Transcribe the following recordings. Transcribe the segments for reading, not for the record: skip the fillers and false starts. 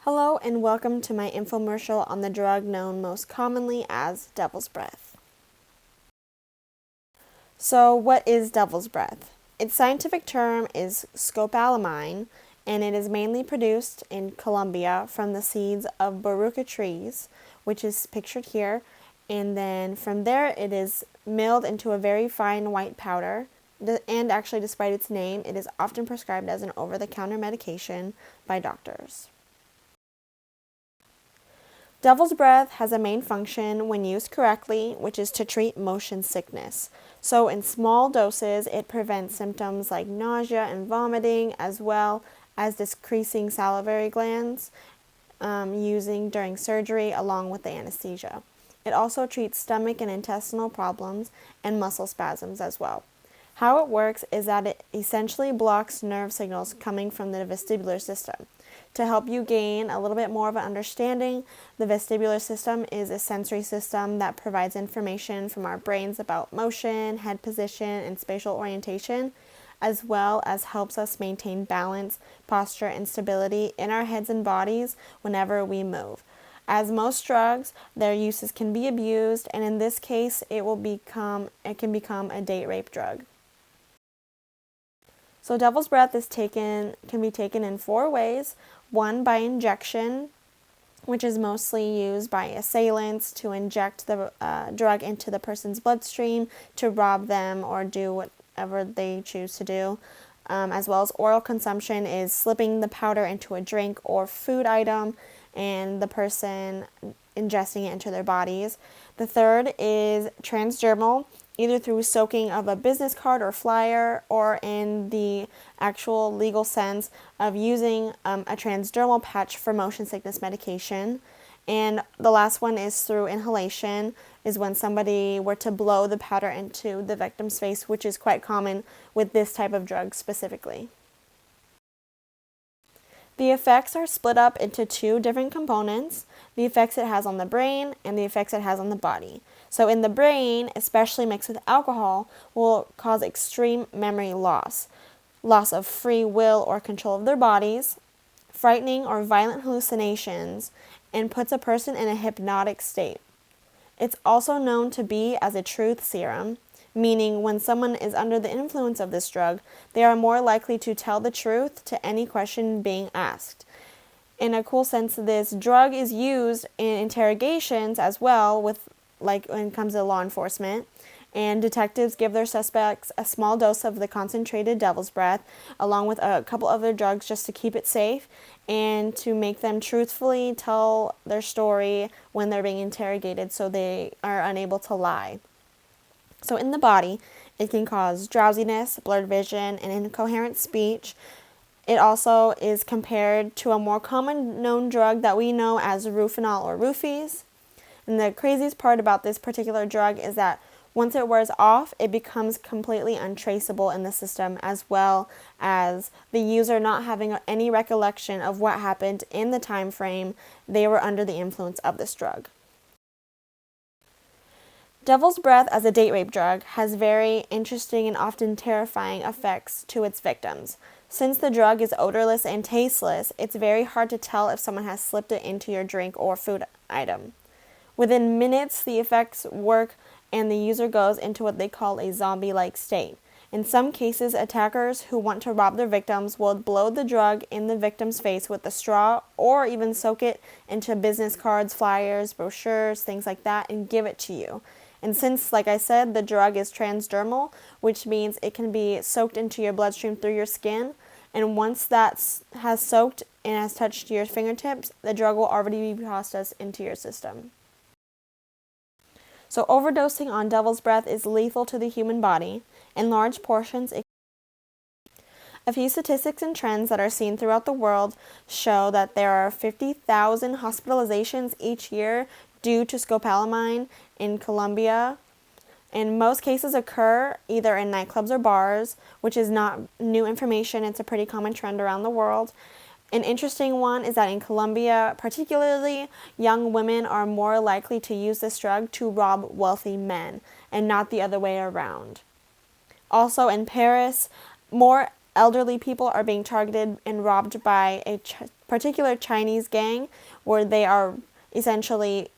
Hello and welcome to my infomercial on the drug known most commonly as devil's breath. So what is devil's breath? Its scientific term is scopolamine, and it is mainly produced in Colombia from the seeds of baruca trees, which is pictured here, and then from there it is milled into a very fine white powder, and actually despite its name, it is often prescribed as an over-the-counter medication by doctors. Devil's breath has a main function when used correctly, which is to treat motion sickness. So in small doses, it prevents symptoms like nausea and vomiting, as well as decreasing salivary glands using during surgery along with the anesthesia. It also treats stomach and intestinal problems and muscle spasms as well. How it works is that it essentially blocks nerve signals coming from the vestibular system. To help you gain a little bit more of an understanding, the vestibular system is a sensory system that provides information from our brains about motion, head position, and spatial orientation, as well as helps us maintain balance, posture, and stability in our heads and bodies whenever we move. As most drugs, their uses can be abused, and in this case, it can become a date rape drug. So devil's breath can be taken in 4 ways. One, by injection, which is mostly used by assailants to inject the drug into the person's bloodstream to rob them or do whatever they choose to do. As well as oral consumption is slipping the powder into a drink or food item and the person ingesting it into their bodies. The third is transdermal, either through soaking of a business card or flyer, or in the actual legal sense of using a transdermal patch for motion sickness medication. And the last one is through inhalation, is when somebody were to blow the powder into the victim's face, which is quite common with this type of drug specifically. The effects are split up into 2 different components, the effects it has on the brain and the effects it has on the body. So in the brain, especially mixed with alcohol, will cause extreme memory loss of free will or control of their bodies, frightening or violent hallucinations, and puts a person in a hypnotic state. It's also known to be as a truth serum, meaning when someone is under the influence of this drug, they are more likely to tell the truth to any question being asked. In a cool sense, this drug is used in interrogations as well, when it comes to law enforcement, and detectives give their suspects a small dose of the concentrated devil's breath along with a couple other drugs just to keep it safe and to make them truthfully tell their story when they're being interrogated so they are unable to lie. So in the body, it can cause drowsiness, blurred vision, and incoherent speech. It also is compared to a more common known drug that we know as Rufinol or Roofies. And the craziest part about this particular drug is that once it wears off, it becomes completely untraceable in the system, as well as the user not having any recollection of what happened in the time frame they were under the influence of this drug. Devil's breath as a date rape drug has very interesting and often terrifying effects to its victims. Since the drug is odorless and tasteless, it's very hard to tell if someone has slipped it into your drink or food item. Within minutes, the effects work and the user goes into what they call a zombie-like state. In some cases, attackers who want to rob their victims will blow the drug in the victim's face with a straw or even soak it into business cards, flyers, brochures, things like that, and give it to you. And since, like I said, the drug is transdermal, which means it can be soaked into your bloodstream through your skin, and once that has soaked and has touched your fingertips, the drug will already be processed into your system. So overdosing on devil's breath is lethal to the human body. In large portions, a few statistics and trends that are seen throughout the world show that there are 50,000 hospitalizations each year due to scopolamine in Colombia, and most cases occur either in nightclubs or bars, which is not new information. It's a pretty common trend around the world. An interesting one is that in Colombia, particularly, young women are more likely to use this drug to rob wealthy men, and not the other way around. Also in Paris, more elderly people are being targeted and robbed by a particular Chinese gang where they are essentially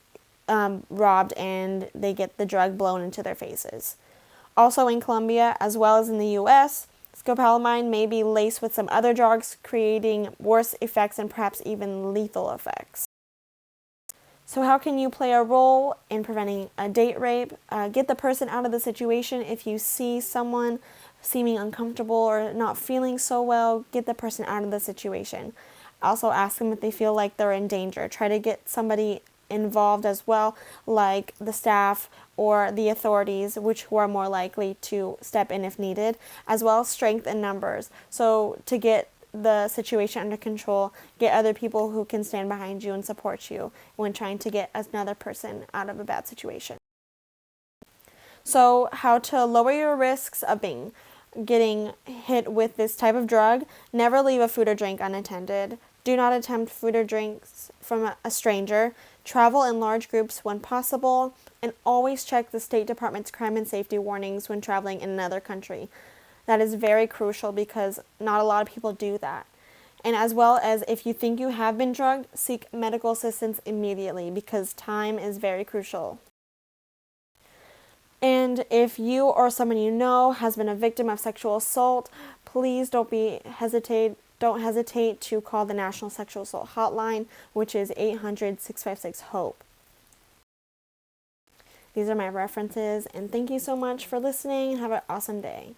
robbed and they get the drug blown into their faces. Also in Colombia, as well as in the US, scopolamine may be laced with some other drugs, creating worse effects and perhaps even lethal effects. So how can you play a role in preventing a date rape? Get the person out of the situation. If you see someone seeming uncomfortable or not feeling so well, get the person out of the situation. Also ask them if they feel like they're in danger. Try to get somebody involved as well, like the staff or the authorities, who are more likely to step in if needed, as well as strength in numbers. So to get the situation under control, get other people who can stand behind you and support you when trying to get another person out of a bad situation. So how to lower your risks of getting hit with this type of drug: never leave a food or drink unattended. Do not attempt food or drinks from a stranger. Travel in large groups when possible, and always check the State Department's crime and safety warnings when traveling in another country. That is very crucial because not a lot of people do that. And as well as, if you think you have been drugged, seek medical assistance immediately because time is very crucial. And if you or someone you know has been a victim of sexual assault, please don't hesitate to call the National Sexual Assault Hotline, which is 800-656-HOPE. These are my references, and thank you so much for listening. Have an awesome day.